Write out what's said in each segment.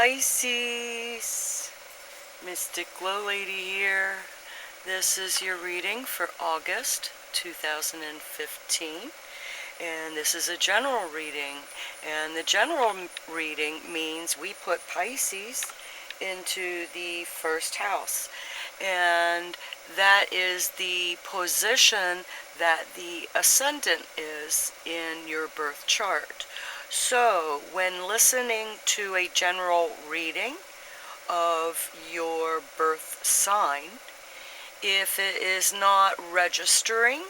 Pisces, Mystic GLoLady here. This is your reading for August 2015, and this is a general reading. And the general reading means we put Pisces into the first house, and that is the position that the ascendant is in your birth chart. So, when listening to a general reading of your birth sign, if it is not registering,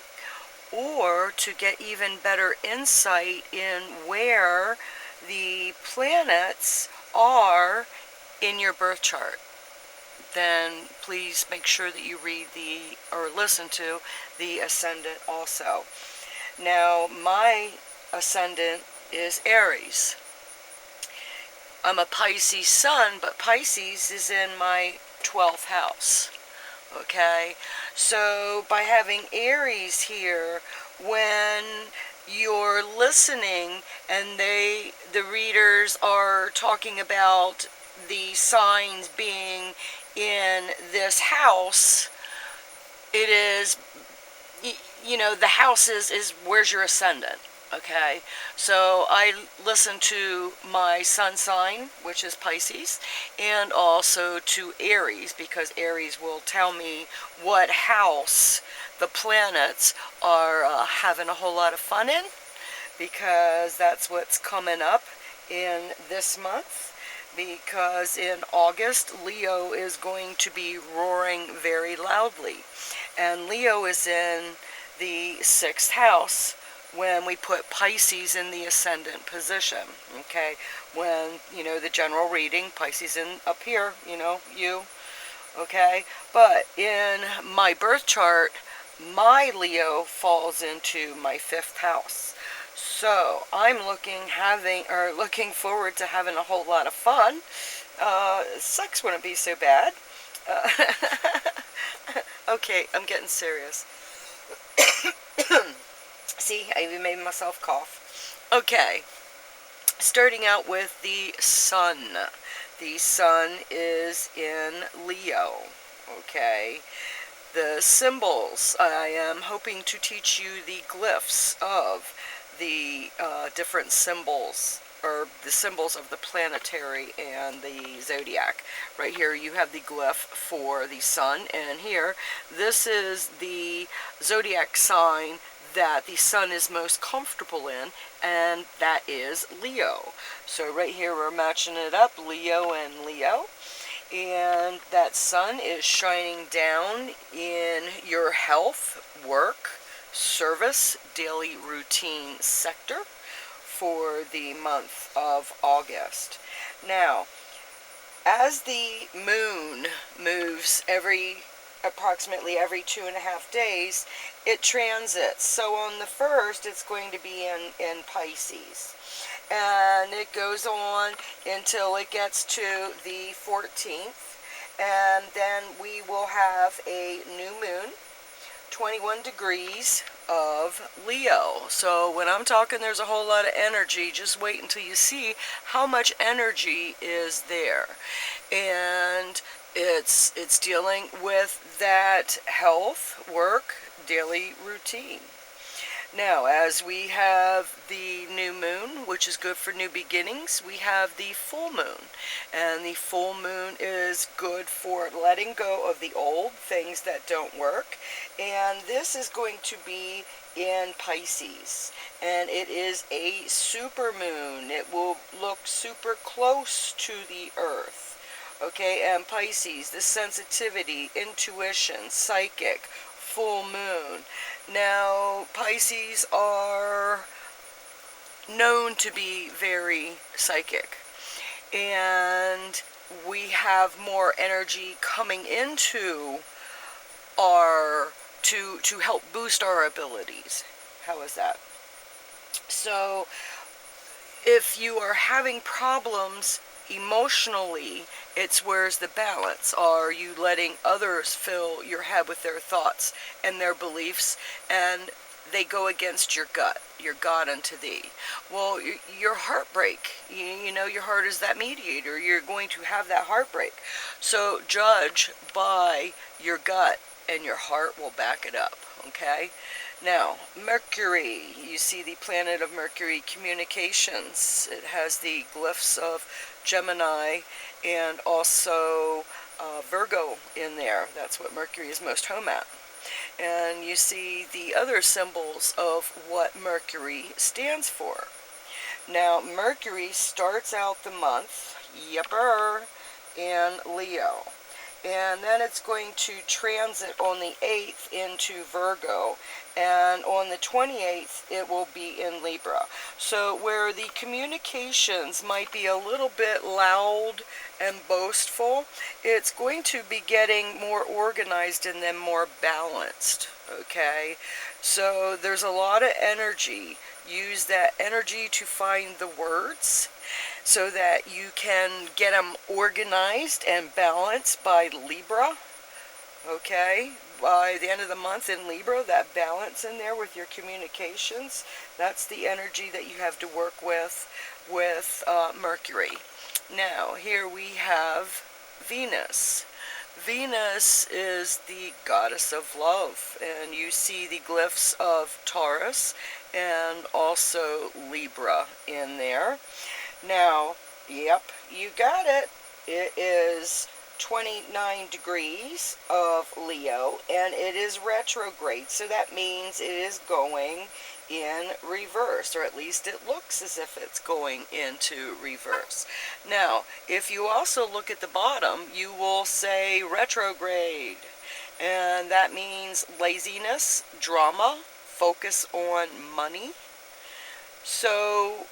or to get even better insight in where the planets are in your birth chart, then please make sure that you read or listen to the ascendant also. Now, my ascendant is Aries. I'm a Pisces sun, but Pisces is in my 12th house. Okay? So by having Aries here, when you're listening and the readers are talking about the signs being in this house, it is, the house is where's your ascendant. Okay, so I listen to my sun sign, which is Pisces, and also to Aries, because Aries will tell me what house the planets are having a whole lot of fun in, because that's what's coming up in this month. Because in August, Leo is going to be roaring very loudly, and Leo is in the 6th house when we put Pisces in the ascendant position. Okay, when the general reading, Pisces in up here, okay, but in my birth chart, my Leo falls into my 5th house. So I'm looking forward to having a whole lot of fun. Sex wouldn't be so bad. Okay, I'm getting serious. See, I even made myself cough. Okay, starting out with the sun. The sun is in Leo. Okay, the symbols. I am hoping to teach you the glyphs of the different symbols, or the symbols of the planetary and the zodiac. Right here you have the glyph for the sun, and here, this is the zodiac sign that the sun is most comfortable in, and that is Leo. So right here we're matching it up, Leo and Leo, and that sun is shining down in your health, work, service, daily routine sector for the month of August. Now, as the moon moves approximately every 2.5 days, it transits. So on the 1st, it's going to be in Pisces. And it goes on until it gets to the 14th. And then we will have a new moon, 21 degrees of Leo. So when I'm talking there's a whole lot of energy, just wait until you see how much energy is there. And it's dealing with that health, work, daily routine. Now, as we have the new moon, which is good for new beginnings, we have the full moon. And the full moon is good for letting go of the old things that don't work. And this is going to be in Pisces. And it is a super moon. It will look super close to the Earth. Okay, and Pisces, the sensitivity, intuition, psychic, full moon. Now, Pisces are known to be very psychic, and we have more energy coming into to help boost our abilities. How is that? So, if you are having problems emotionally, it's where's the balance? Are you letting others fill your head with their thoughts and their beliefs, and they go against your gut, your God unto thee. Well, your heartbreak, you know, your heart is that mediator. You're going to have that heartbreak. So judge by your gut, and your heart will back it up, okay? Now, Mercury, you see the planet of Mercury, communications. It has the glyphs of Gemini and also Virgo in there. That's what Mercury is most home at. And you see the other symbols of what Mercury stands for. Now, Mercury starts out the month, yepper, in Leo. And then it's going to transit on the 8th into Virgo. And on the 28th, it will be in Libra. So where the communications might be a little bit loud and boastful, it's going to be getting more organized and then more balanced, okay? So there's a lot of energy. Use that energy to find the words so that you can get them organized and balanced by Libra, okay? By the end of the month in Libra, that balance in there with your communications, that's the energy that you have to work with Mercury. Now, here we have Venus. Venus is the goddess of love, and you see the glyphs of Taurus and also Libra in there. Now, yep, you got it. It is 29 degrees of Leo, and it is retrograde, so that means it is going in reverse, or at least it looks as if it's going into reverse. Now, if you also look at the bottom, you will say retrograde, and that means laziness, drama, focus on money. So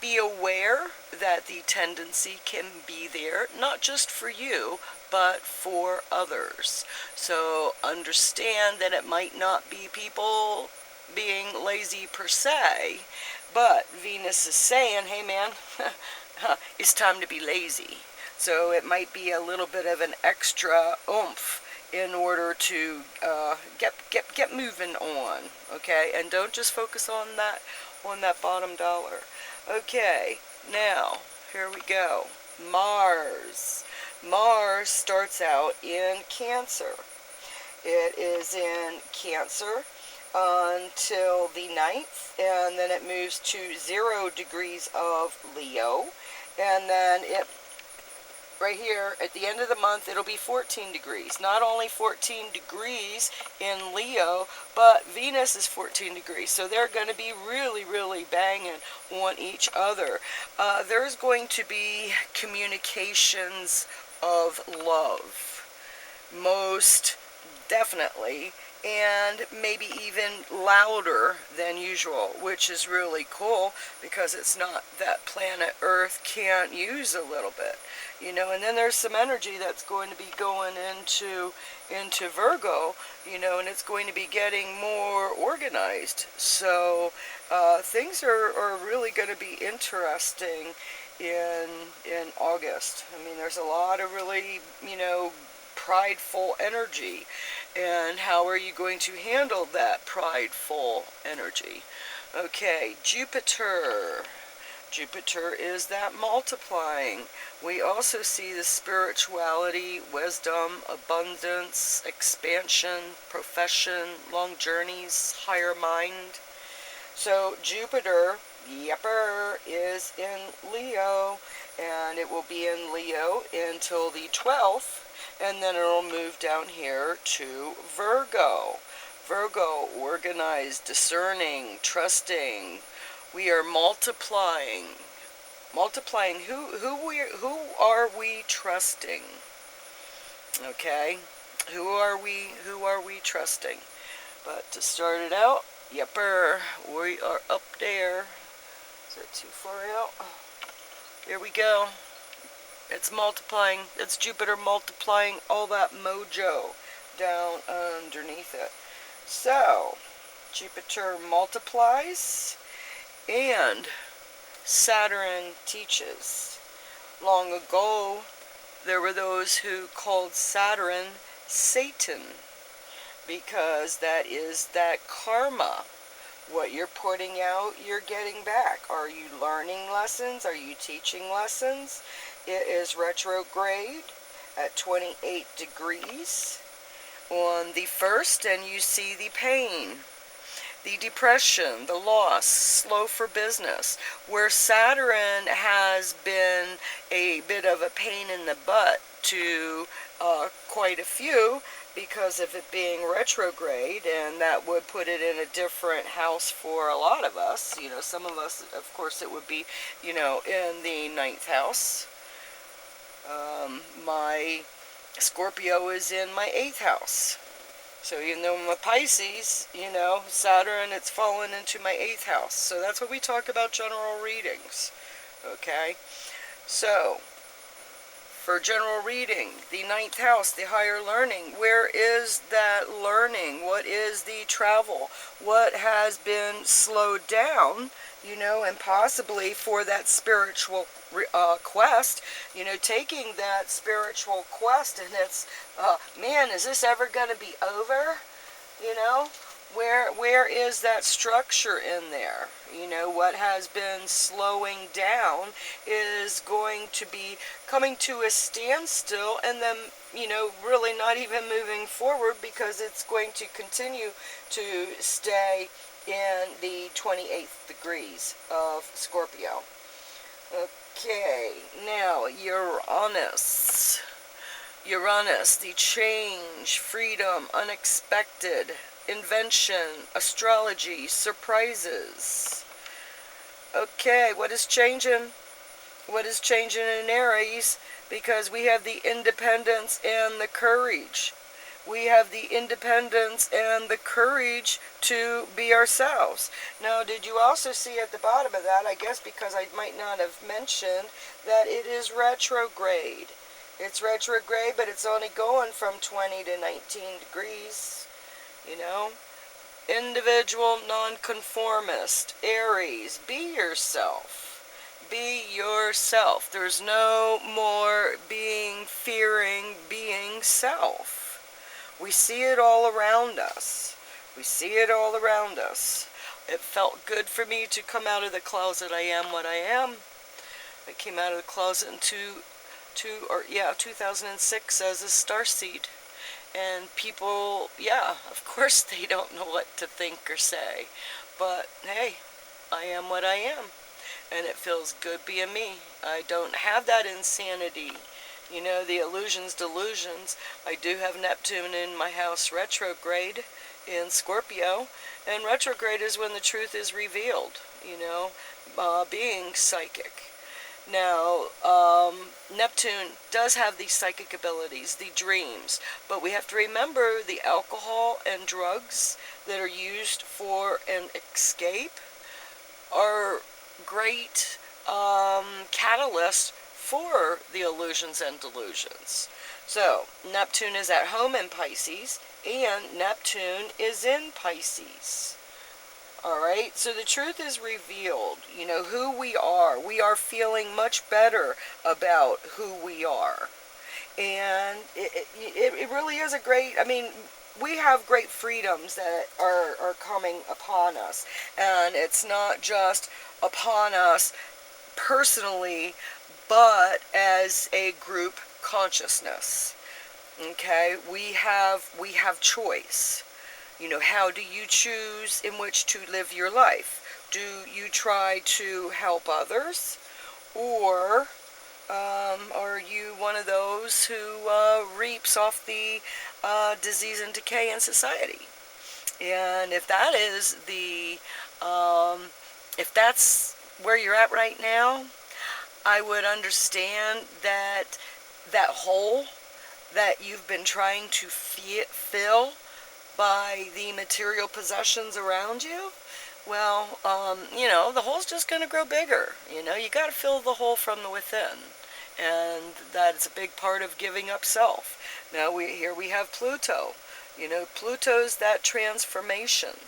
be aware that the tendency can be there, not just for you, but for others. So understand that it might not be people being lazy per se, but Venus is saying, hey man, it's time to be lazy. So it might be a little bit of an extra oomph in order to get moving on, okay? And don't just focus on that bottom dollar. Okay, now, here we go. Mars. Mars starts out in Cancer. It is in Cancer until the 9th, and then it moves to 0 degrees of Leo, and then it right here at the end of the month it'll be 14 degrees. Not only 14 degrees in Leo, but Venus is 14 degrees, so they're going to be really banging on each other. There's going to be communications of love, most definitely, and maybe even louder than usual, which is really cool because it's not that planet Earth can't use a little bit, you know. And then there's some energy that's going to be going into Virgo, you know, and it's going to be getting more organized. So things are really going to be interesting in August. I mean, there's a lot of really, you know, prideful energy, and how are you going to handle that prideful energy? Okay, Jupiter. Jupiter is that multiplying. We also see the spirituality, wisdom, abundance, expansion, profession, long journeys, higher mind. So Jupiter, yepper, is in Leo, and it will be in Leo until the 12th, and then it'll move down here to Virgo. Virgo, organized, discerning, trusting. We are multiplying. Multiplying. Who are we trusting? Okay? Who are we trusting? But to start it out, yepper, we are up there. Is that too far out? Here we go. It's multiplying. It's Jupiter multiplying all that mojo down underneath it. So, Jupiter multiplies, and Saturn teaches. Long ago, there were those who called Saturn Satan, because that is that karma. What you're putting out, you're getting back. Are you learning lessons? Are you teaching lessons? It is retrograde at 28 degrees on the 1st, and you see the pain, the depression, the loss, slow for business, where Saturn has been a bit of a pain in the butt to quite a few because of it being retrograde, and that would put it in a different house for a lot of us. You know, some of us, of course, it would be, you know, in the 9th house. My Scorpio is in my 8th house. So even though I'm a Pisces, you know, Saturn, it's fallen into my 8th house. So that's what we talk about general readings. Okay? So, for general reading, the 9th house, the higher learning, where is that learning? What is the travel? What has been slowed down, you know, and possibly for that spiritual quest, you know, taking that spiritual quest and it's, man, is this ever going to be over? You know, where is that structure in there? You know, what has been slowing down is going to be coming to a standstill, and then, you know, really not even moving forward, because it's going to continue to stay in the 28th degrees of Scorpio. Okay, now Uranus. Uranus, the change, freedom, unexpected, invention, astrology, surprises. Okay, what is changing? What is changing in Aries? Because we have the independence and the courage. We have the independence and the courage to be ourselves. Now, did you also see at the bottom of that, I guess because I might not have mentioned, that it is retrograde. It's retrograde, but it's only going from 20 to 19 degrees, you know. Individual, nonconformist, Aries, be yourself. Be yourself. There's no more fearing being self. We see it all around us. We see it all around us. It felt good for me to come out of the closet. I am what I am. I came out of the closet in 2006 as a starseed. And people, yeah, of course they don't know what to think or say. But hey, I am what I am. And it feels good being me. I don't have that insanity. You know, the illusions, delusions. I do have Neptune in my house retrograde in Scorpio. And retrograde is when the truth is revealed, you know, being psychic. Now, Neptune does have these psychic abilities, the dreams, but we have to remember the alcohol and drugs that are used for an escape are great catalysts for the illusions and delusions. So, Neptune is at home in Pisces, and Neptune is in Pisces. Alright, so the truth is revealed, you know, who we are. We are feeling much better about who we are. And it really is a great, I mean, we have great freedoms that are coming upon us. And it's not just upon us personally, but as a group consciousness. Okay, we have choice. You know, how do you choose in which to live your life? Do you try to help others? Or are you one of those who reaps off the disease and decay in society? And if that is if that's where you're at right now, I would understand that that hole that you've been trying to fill by the material possessions around you, well, you know, the hole's just going to grow bigger. You know, you got to fill the hole from the within. And that's a big part of giving up self. Now, here we have Pluto. You know, Pluto's that transformation.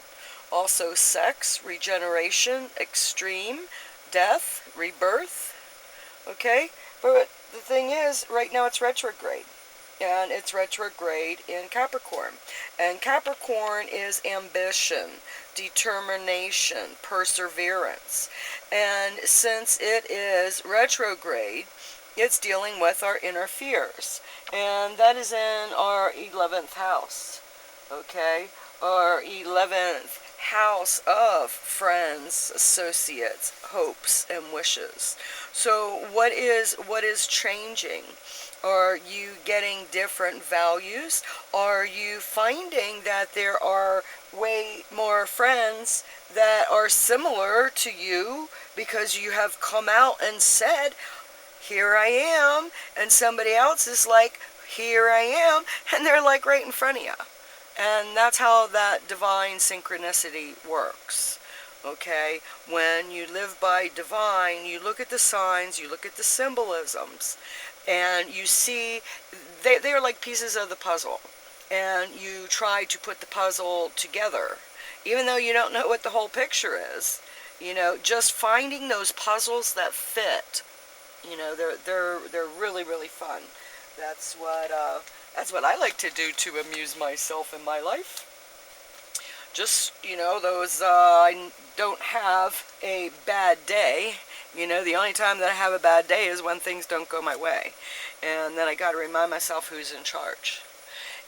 Also sex, regeneration, extreme, death, rebirth. Okay? But the thing is, right now it's retrograde. and it's retrograde in Capricorn. And Capricorn is ambition, determination, perseverance. And since it is retrograde, it's dealing with our inner fears. And that is in our 11th house. Okay? Our 11th house of friends, associates, hopes, and wishes. So what is changing? Are you getting different values? Are you finding that there are way more friends that are similar to you because you have come out and said, here I am, and somebody else is like, here I am, and they're like right in front of you. And that's how that divine synchronicity works. Okay? When you live by divine, you look at the signs, you look at the symbolisms, and you see they are like pieces of the puzzle. And you try to put the puzzle together, even though you don't know what the whole picture is. You know, just finding those puzzles that fit. You know, they're really, really fun. That's what I like to do to amuse myself in my life. Just, you know, those, I don't have a bad day. You know, the only time that I have a bad day is when things don't go my way. And then I got to remind myself who's in charge.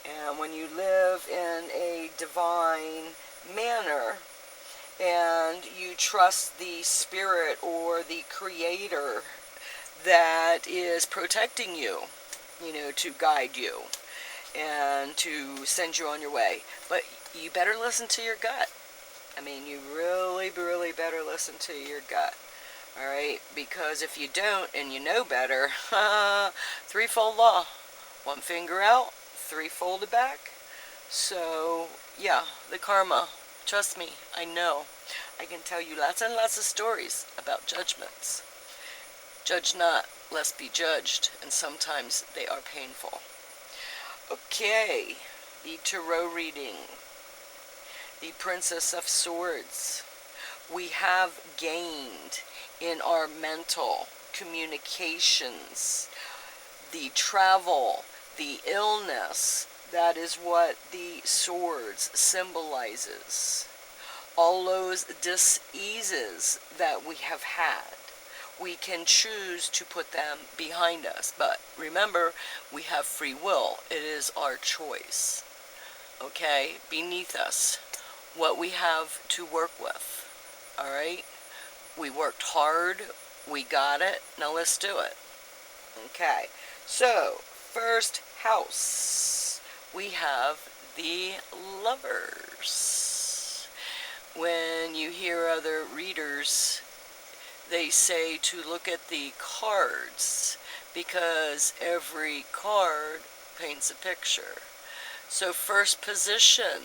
And when you live in a divine manner, and you trust the spirit or the creator that is protecting you, you know, to guide you and to send you on your way. But you better listen to your gut. I mean, you really, really better listen to your gut. All right? Because if you don't and you know better, threefold law. One finger out, three folded back. So, yeah, the karma. Trust me, I know. I can tell you lots and lots of stories about judgments. Judge not, lest be judged, and sometimes they are painful. Okay, the tarot reading. The Princess of Swords. We have gained in our mental communications, the travel, the illness. That is what the swords symbolizes. All those dis-eases that we have had, we can choose to put them behind us. But remember, we have free will. It is our choice. Okay? Beneath us, what we have to work with. Alright? We worked hard. We got it. Now let's do it. Okay. So, first house. We have the Lovers. When you hear other readers, they say to look at the cards because every card paints a picture. So first position,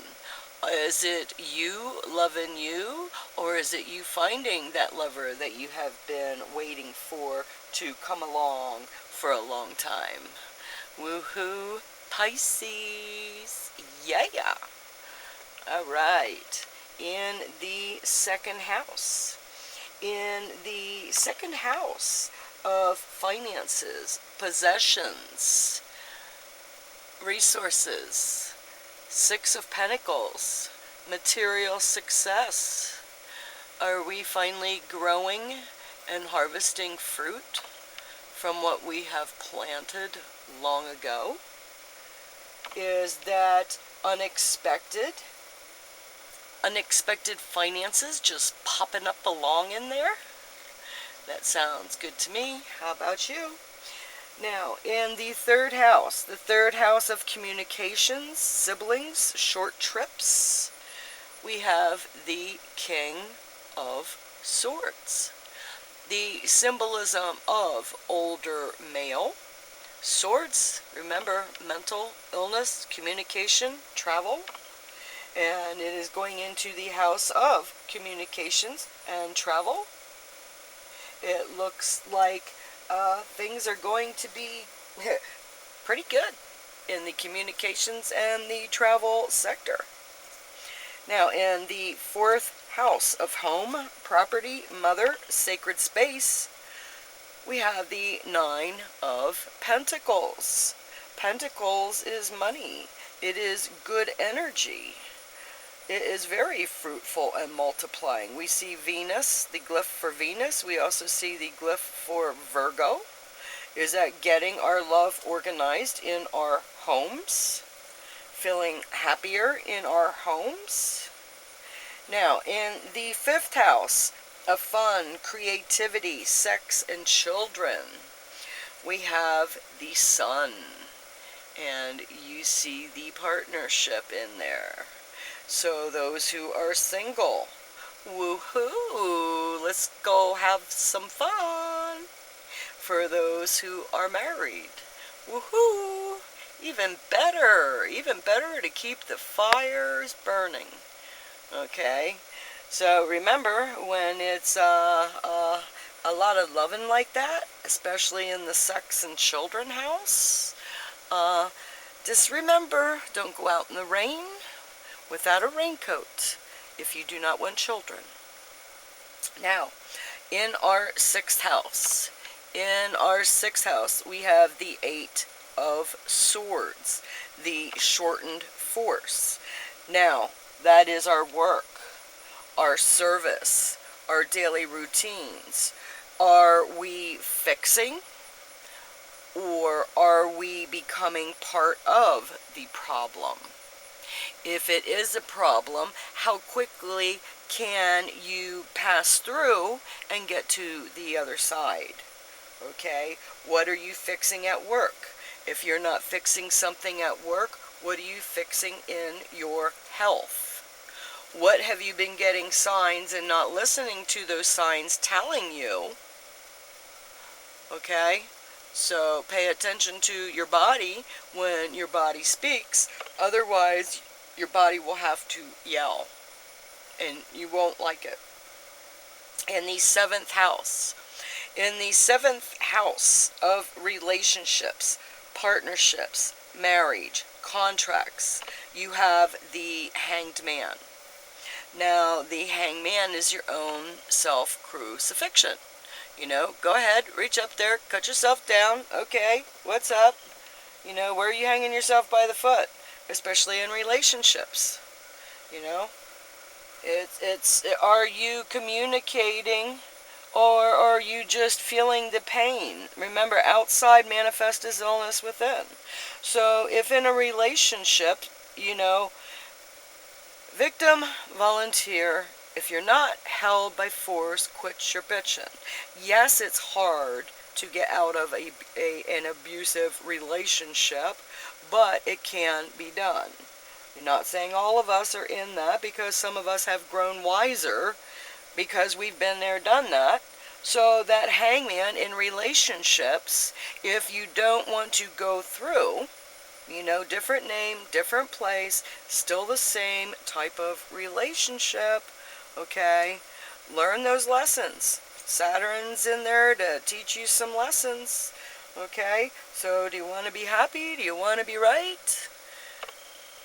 is it you loving you, or is it you finding that lover that you have been waiting for to come along for a long time? Woohoo, Pisces, yeah. All right, in the second house. In the second house of finances, possessions, resources, Six of Pentacles, material success. Are we finally growing and harvesting fruit from what we have planted long ago? Is that unexpected finances just popping up along in there? That sounds good to me. How about you? Now, in the third house of communications, siblings, short trips, we have the King of Swords. The symbolism of older male. Swords, remember, mental illness, communication, travel. And it is going into the house of communications and travel. It looks like things are going to be pretty good in the communications and the travel sector. Now, in the fourth house of home, property, mother, sacred space, we have the Nine of Pentacles. Pentacles is money. It is good energy. It is very fruitful and multiplying. We see Venus, the glyph for Venus. We also see the glyph for Virgo. Is that getting our love organized in our homes? Feeling happier in our homes? Now, in the 5th house of fun, creativity, sex, and children, we have the Sun. And you see the partnership in there. So those who are single, woohoo, let's go have some fun. For those who are married, woohoo, even better to keep the fires burning. Okay, so remember, when it's a lot of loving like that, especially in the sex and children house, just remember, don't go out in the rain without a raincoat if you do not want children. Now, in our 6th house, we have the 8 of Swords, the shortened force. Now, that is our work, our service, our daily routines. Are we fixing, or are we becoming part of the problem? If it is a problem, how quickly can you pass through and get to the other side? Okay, what are you fixing at work? If you're not fixing something at work, what are you fixing in your health? What have you been getting signs and not listening to those signs telling you? Okay, so pay attention to your body when your body speaks. Otherwise, your body will have to yell, and you won't like it. In the 7th house, of relationships, partnerships, marriage, contracts, you have the Hanged Man. Now, the Hanged Man is your own self-crucifixion. You know, go ahead, reach up there, cut yourself down. Okay, what's up? You know, where are you hanging yourself by the foot? Especially in relationships. You know, are you communicating, or are you just feeling the pain? Remember, outside manifest as illness within. So if in a relationship, you know, victim, volunteer, if you're not held by force, quit your bitchin'. Yes, it's hard to get out of an abusive relationship, but it can be done. You're not saying all of us are in that, because some of us have grown wiser because we've been there, done that. So that hangman in relationships, if you don't want to go through, you know, different name, different place, still the same type of relationship, okay? Learn those lessons. Saturn's in there to teach you some lessons, okay? So do you want to be happy? Do you want to be right?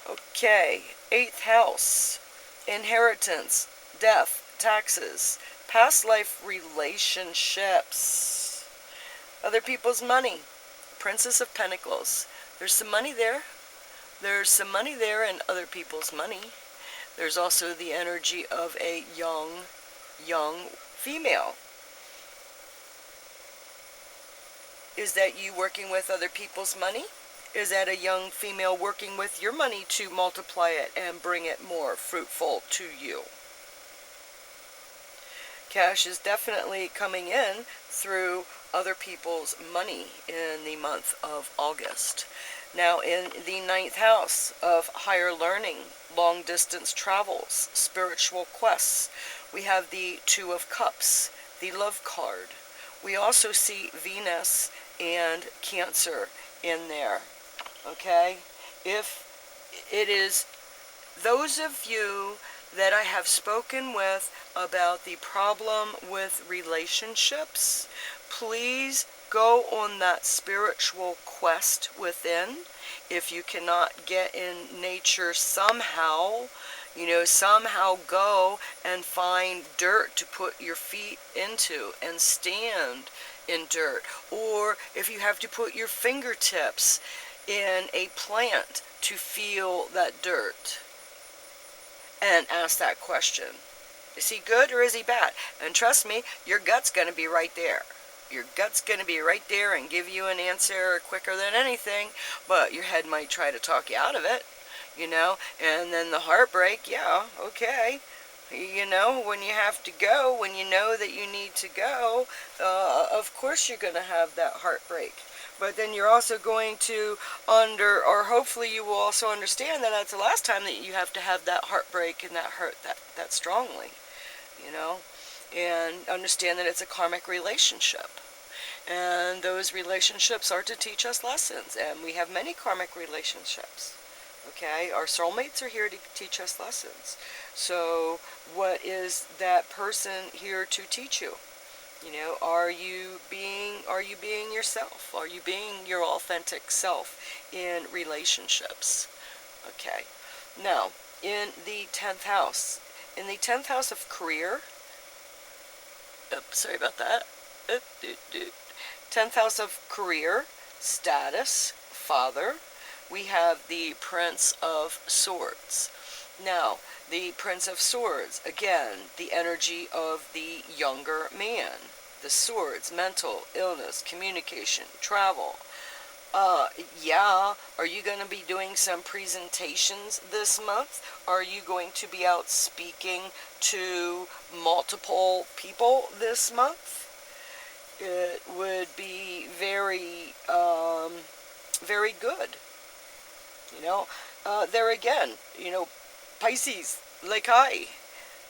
Okay, 8th house, inheritance, death, taxes, past life relationships, other people's money, Princess of Pentacles. There's some money there. There's some money there in other people's money. There's also the energy of a young female. Is that you working with other people's money? Is that a young female working with your money to multiply it and bring it more fruitful to you? Cash is definitely coming in through other people's money in the month of August. Now, in the 9th house of higher learning, long distance travels, spiritual quests, we have the 2 of Cups, the love card. We also see Venus and Cancer in there. Okay? If it is those of you that I have spoken with about the problem with relationships, please go on that spiritual quest within. If you cannot get in nature somehow, you know, somehow go and find dirt to put your feet into and stand in dirt. Or if you have to put your fingertips in a plant to feel that dirt and ask that question. Is he good or is he bad? And trust me, your gut's going to be right there. Your gut's going to be right there and give you an answer quicker than anything, but your head might try to talk you out of it, you know. And then the heartbreak, yeah, okay. You know, when you have to go, when you know that you need to go, of course you're going to have that heartbreak. But then you're also going to or hopefully you will also understand that that's the last time that you have to have that heartbreak and that hurt that strongly, you know, and understand that it's a karmic relationship. And those relationships are to teach us lessons, and we have many karmic relationships. Okay, our soulmates are here to teach us lessons. So what is that person here to teach you? You know, are you being yourself? Are you being your authentic self in relationships? Okay. Now, in the 10th house, of career, sorry about that. 10th house of career, status, father, we have the Prince of Swords. Now, the Prince of Swords, again, the energy of the younger man. The swords, mental, illness, communication, travel. Yeah, are you going to be doing some presentations this month? Are you going to be out speaking to multiple people this month? It would be very, very good. You know, there again, you know, Pisces, like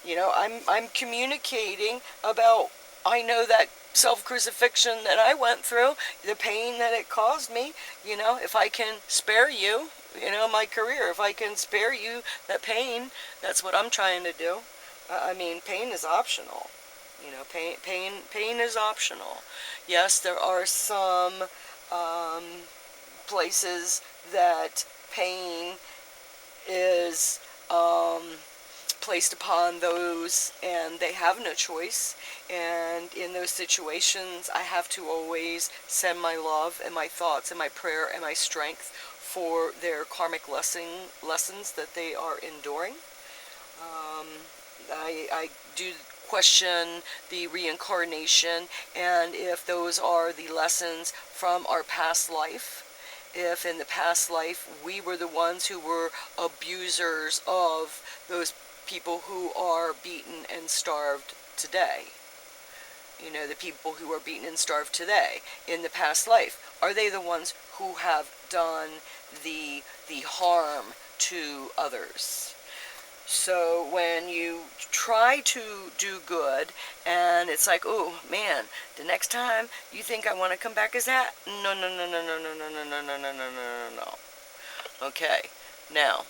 you know, I'm communicating about, I know that self-crucifixion that I went through, the pain that it caused me, you know, if I can spare you, you know, my career, if I can spare you that pain, that's what I'm trying to do. I mean, pain is optional. You know, pain is optional. Yes, there are some places that pain is placed upon those and they have no choice, and in those situations I have to always send my love and my thoughts and my prayer and my strength for their karmic lessons that they are enduring. I do question the reincarnation, and if those are the lessons from our past life, if in the past life we were the ones who were abusers of those people who are beaten and starved today. You know, the people who are beaten and starved today in the past life, are they the ones who have done the harm to others? So when you try to do good and it's like, oh man, the next time you think I want to come back as that? No, no, no, no, no, no, no, no, no, no, no, no, no, no, no. Okay, now,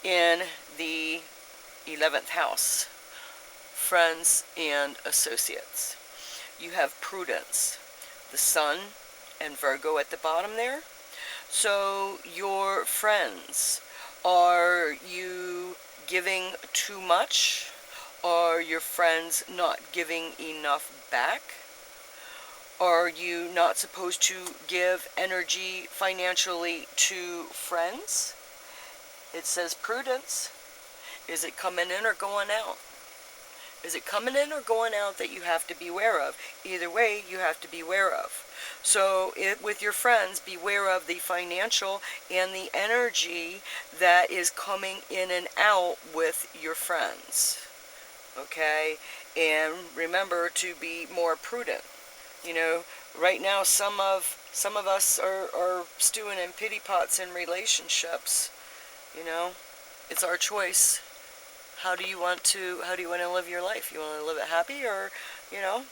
in the 11th house, friends and associates, you have Prudence, the Sun, and Virgo at the bottom there. So your friends, are you giving too much? Are your friends not giving enough back? Are you not supposed to give energy financially to friends? It says Prudence. Is it coming in or going out? Is it coming in or going out that you have to be aware of? Either way, you have to be aware of. So with your friends, beware of the financial and the energy that is coming in and out with your friends. Okay? And remember to be more prudent. You know, right now some of us are stewing in pity pots in relationships. You know, it's our choice. How do you want to live your life? You want to live it happy, or, you know,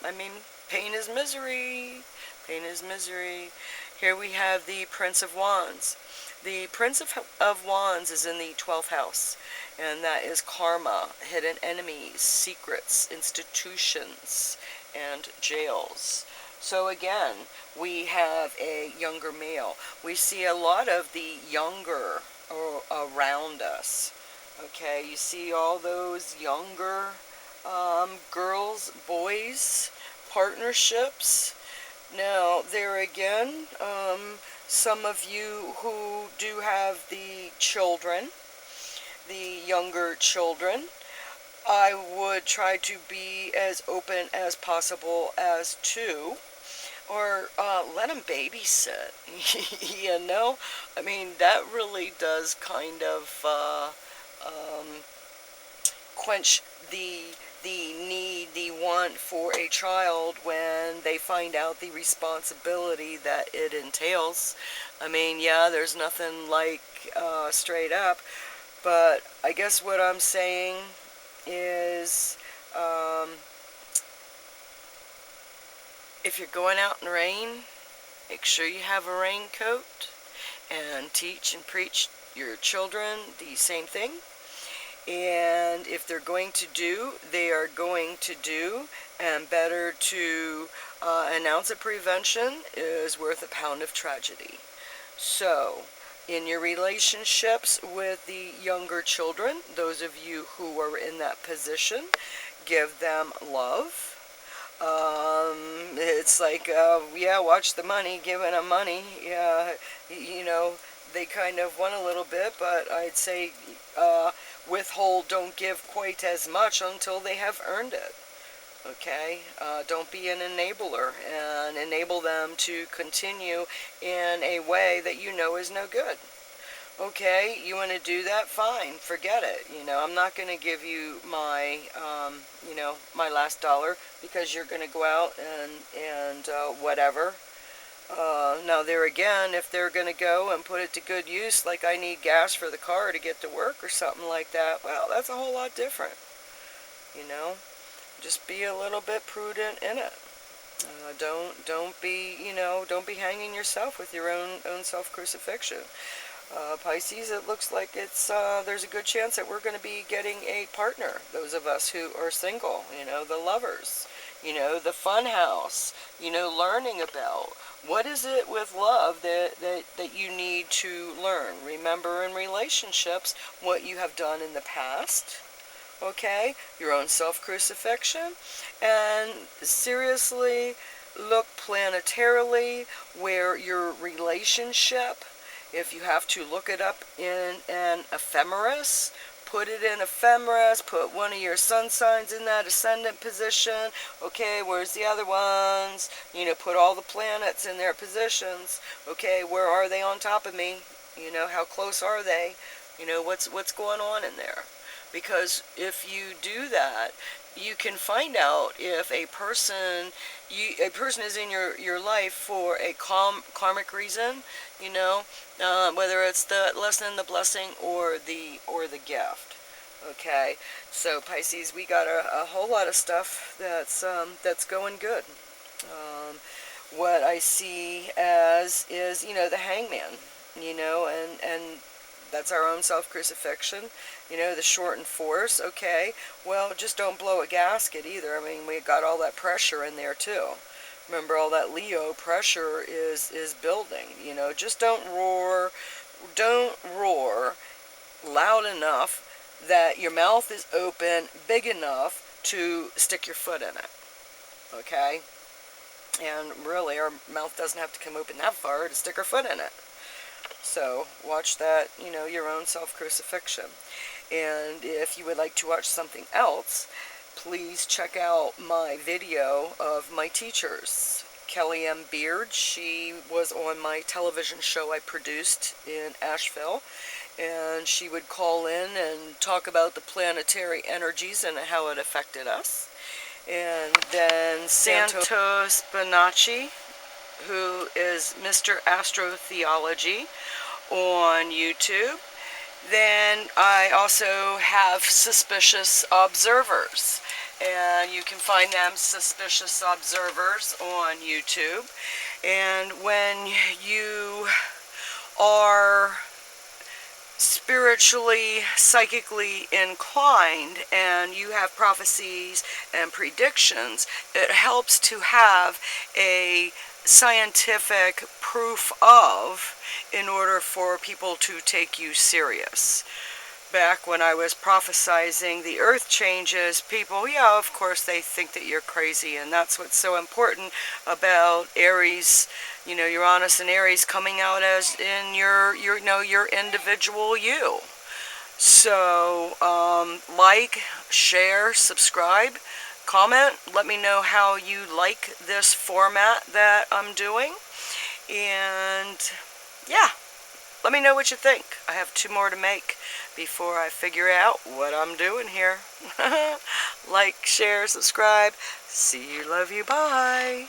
I mean, pain is misery. Pain is misery. Here we have the Prince of Wands. The Prince of Wands is in the 12th house, and that is karma, hidden enemies, secrets, institutions, and jails. So again, we have a younger male. We see a lot of the younger around us. Okay, you see all those younger girls, boys, partnerships. Now, there again, Some of you who do have the children, the younger children, I would try to be as open as possible as to, or let them babysit. You know, I mean, that really does kind of quench the need, the want for a child when they find out the responsibility that it entails. I mean, yeah, there's nothing like straight up, but I guess what I'm saying is, if you're going out in the rain, make sure you have a raincoat, and teach and preach your children the same thing. And if they're going to do, they are going to do, and better to an ounce of prevention is worth a pound of tragedy. So, in your relationships with the younger children, those of you who are in that position, give them love. It's like, yeah, watch the money, giving them money. Yeah, you know, they kind of want a little bit, but I'd say withhold, don't give quite as much until they have earned it. Okay, don't be an enabler and enable them to continue in a way that you know is no good. Okay, you want to do that? Fine, forget it. You know, I'm not going to give you my, my last dollar because you're going to go out and whatever. Now there again, if they're going to go and put it to good use, like I need gas for the car to get to work or something like that, well, that's a whole lot different. You know, just be a little bit prudent in it. Don't be hanging yourself with your own self-crucifixion. Pisces, it looks like there's a good chance that we're going to be getting a partner. Those of us who are single, the lovers, the fun house, learning about what is it with love that you need to learn. Remember in relationships what you have done in the past. Okay, your own self-crucifixion, and seriously look planetarily where your relationship, if you have to look it up in an ephemeris, put it in ephemeris, put one of your sun signs in that ascendant position. Okay, where's the other ones? Put all the planets in their positions. Okay, where are they on top of me? How close are they? What's going on in there? Because if you do that, you can find out if a person is in your life for a karmic reason, whether it's the lesson, the blessing, or the gift. Okay, so Pisces, we got a whole lot of stuff that's going good. What I see as is, the hangman, and that's our own self-crucifixion, the shortened force. Okay, well, just don't blow a gasket either. I mean, we got all that pressure in there too. Remember, all that Leo pressure is building. Just don't roar loud enough that your mouth is open, big enough to stick your foot in it. Okay, and really, our mouth doesn't have to come open that far to stick our foot in it. So watch that, your own self-crucifixion. And if you would like to watch something else, please check out my video of my teachers. Kelly M. Beard, she was on my television show I produced in Asheville, and she would call in and talk about the planetary energies and how it affected us. And then Santos Bonacci, who is Mr. Astrotheology on YouTube. Then I also have Suspicious Observers, and you can find them, Suspicious Observers, on YouTube. And when you are spiritually, psychically inclined, and you have prophecies and predictions, it helps to have a scientific proof of, in order for people to take you serious. back when I was prophesizing the earth changes, people, yeah, of course they think that you're crazy, and that's what's so important about Aries, you know, Uranus and Aries coming out as in your you know, your individual you. So, like, share, subscribe, comment, let me know how you like this format that I'm doing, and yeah, let me know what you think. I have 2 more to make before I figure out what I'm doing here. Like, share, subscribe. See you, love you, bye.